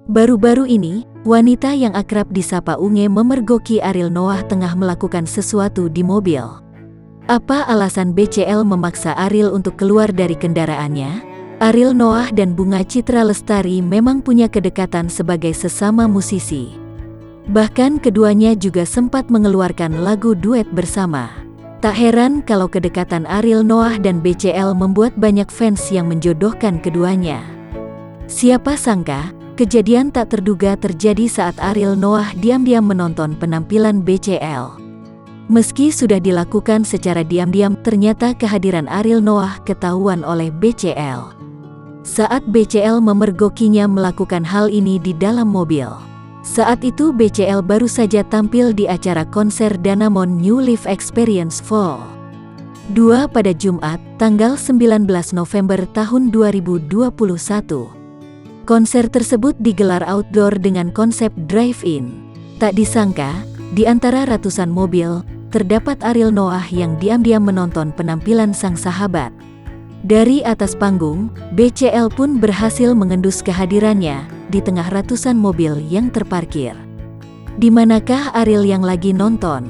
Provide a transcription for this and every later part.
Baru-baru ini, wanita yang akrab disapa Unge memergoki Ariel Noah tengah melakukan sesuatu di mobil. Apa alasan BCL memaksa Ariel untuk keluar dari kendaraannya? Ariel Noah dan Bunga Citra Lestari memang punya kedekatan sebagai sesama musisi. Bahkan keduanya juga sempat mengeluarkan lagu duet bersama. Tak heran kalau kedekatan Ariel Noah dan BCL membuat banyak fans yang menjodohkan keduanya. Siapa sangka, kejadian tak terduga terjadi saat Ariel Noah diam-diam menonton penampilan BCL. Meski sudah dilakukan secara diam-diam, ternyata kehadiran Ariel Noah ketahuan oleh BCL. Saat BCL memergokinya melakukan hal ini di dalam mobil. Saat itu BCL baru saja tampil di acara konser Danamon New Life Experience Vol. 2 pada Jumat, tanggal 19 November tahun 2021. Konser tersebut digelar outdoor dengan konsep drive-in. Tak disangka, di antara ratusan mobil, terdapat Ariel Noah yang diam-diam menonton penampilan sang sahabat. Dari atas panggung, BCL pun berhasil mengendus kehadirannya di tengah ratusan mobil yang terparkir. Di manakah Ariel yang lagi nonton?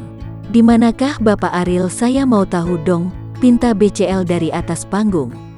Di manakah Bapak Ariel, saya mau tahu dong, pinta BCL dari atas panggung.